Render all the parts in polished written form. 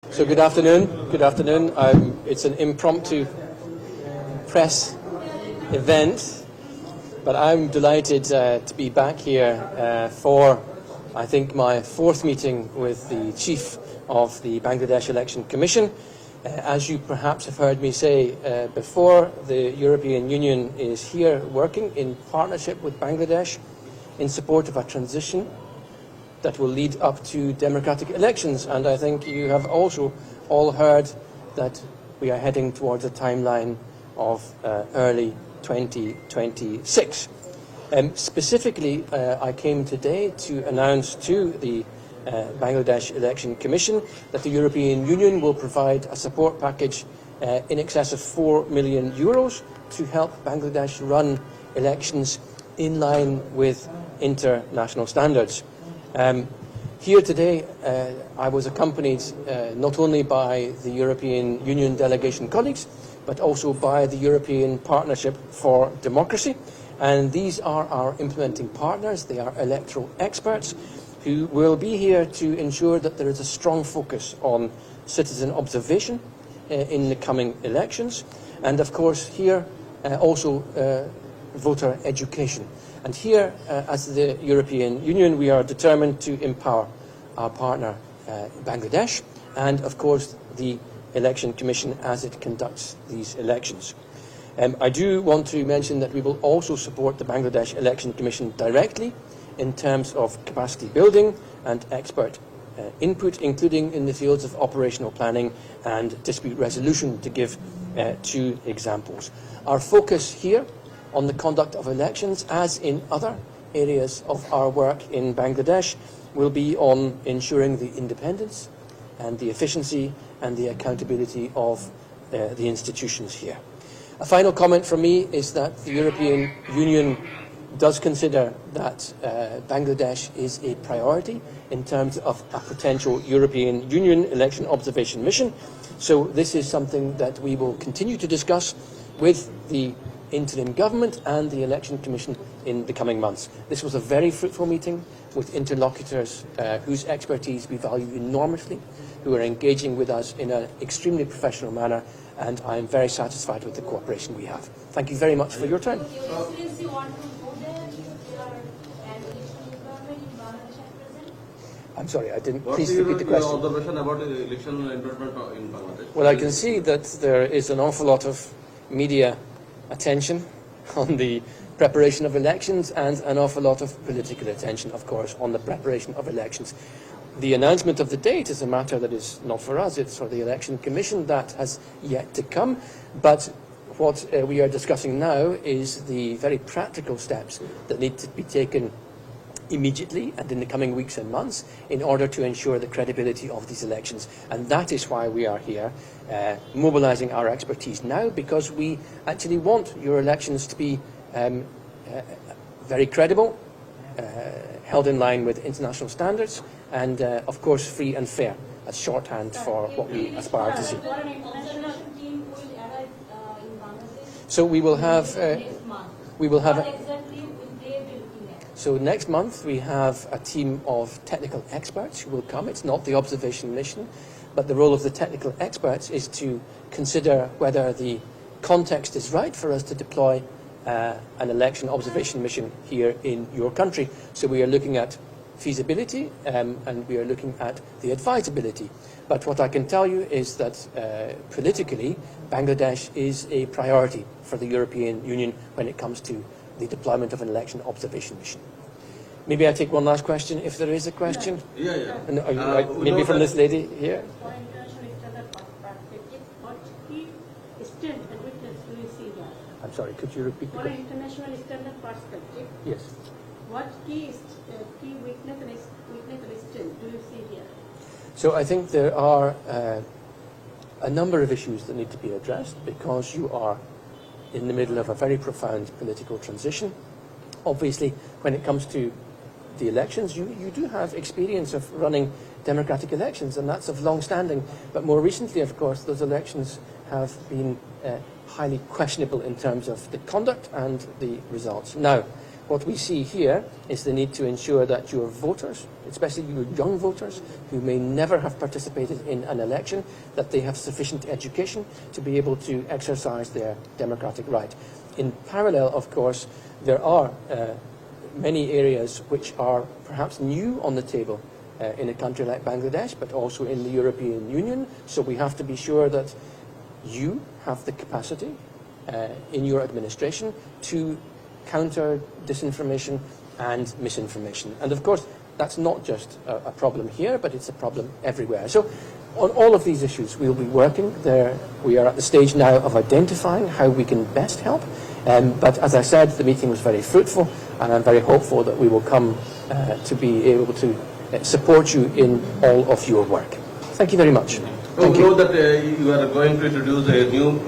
So good afternoon. Good afternoon. It's an impromptu press event, but I'm delighted to be back here for, I think, my fourth meeting with the Chief of the Bangladesh Election Commission. As you perhaps have heard me say before, the European Union is here working in partnership with Bangladesh in support of a transition that will lead up to democratic elections. And I think you have also all heard that we are heading towards a timeline of early 2026. Specifically, I came today to announce to the Bangladesh Election Commission that the European Union will provide a support package in excess of €4 million to help Bangladesh run elections in line with international standards. Here today, I was accompanied not only by the European Union delegation colleagues, but also by the European Partnership for Democracy. And these are our implementing partners. They are electoral experts who will be here to ensure that there is a strong focus on citizen observation in the coming elections. And of course, here also voter education. And here, as the European Union, we are determined to empower our partner, Bangladesh, and of course the Election Commission as it conducts these elections. I do want to mention that we will also support the Bangladesh Election Commission directly in terms of capacity building and expert input, including in the fields of operational planning and dispute resolution, to give two examples. Our focus here on the conduct of elections, as in other areas of our work in Bangladesh, will be on ensuring the independence and the efficiency and the accountability of the institutions here. A final comment from me is that the European Union does consider that Bangladesh is a priority in terms of a potential European Union election observation mission. So this is something that we will continue to discuss with the interim government and the Election Commission in the coming months. This was a very fruitful meeting with interlocutors whose expertise we value enormously, who are engaging with us in an extremely professional manner, and I am very satisfied with the cooperation we have. Thank you very much for your time. I'm sorry, I didn't. Please repeat the question. What is your observation about the election endorsement in Bangladesh? Well, I can see that there is an awful lot of media attention on the preparation of elections and an awful lot of political attention, of course, on the preparation of elections. The announcement of the date is a matter that is not for us, it's for the Election Commission. That has yet to come. But what we are discussing now is the very practical steps that need to be taken immediately and in the coming weeks and months in order to ensure the credibility of these elections. And that is why we are here mobilising our expertise now, because we actually want your elections to be very credible, held in line with international standards, and of course free and fair, as shorthand for what we aspire to see. So we will have So next month we have a team of technical experts who will come. It's not the observation mission, but the role of the technical experts is to consider whether the context is right for us to deploy an election observation mission here in your country. So we are looking at feasibility and we are looking at the advisability. But what I can tell you is that politically, Bangladesh is a priority for the European Union when it comes to the deployment of an election observation mission. Maybe I take one last question, if there is a question. Yeah. And, maybe from this lady here. For international standard perspective, what key strength and weakness do you see there? I'm sorry, could you repeat the For question? international standard perspective, Yes. what key weakness and strength do you see here? So I think there are a number of issues that need to be addressed, because you are in the middle of a very profound political transition. Obviously, when it comes to the elections, you do have experience of running democratic elections, and that's of long standing. But more recently, of course, those elections have been highly questionable in terms of the conduct and the results. Now, what we see here is the need to ensure that your voters, especially your young voters, who may never have participated in an election, that they have sufficient education to be able to exercise their democratic right. In parallel, of course, there are many areas which are perhaps new on the table in a country like Bangladesh, but also in the European Union. So we have to be sure that you have the capacity in your administration to counter disinformation and misinformation. And of course, that's not just a problem here, but it's a problem everywhere. So on all of these issues, we'll be working there. We are at the stage now of identifying how we can best help. But as I said, the meeting was very fruitful, and I'm very hopeful that we will come to be able to support you in all of your work. Thank you very much. We know that you are going to introduce a new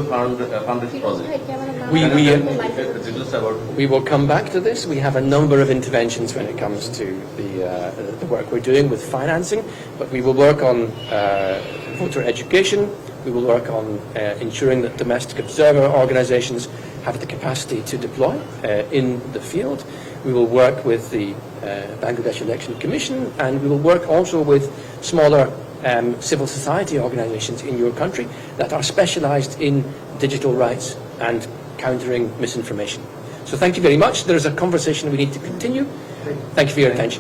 fundraising project. We will come back to this. We have a number of interventions when it comes to the work we're doing with financing, but we will work on voter education. We will work on ensuring that domestic observer organisations have the capacity to deploy in the field. We will work with the Bangladesh Election Commission, and we will work also with smaller civil society organisations in your country that are specialised in digital rights and countering misinformation. So thank you very much. There is a conversation we need to continue. Thank you for your attention.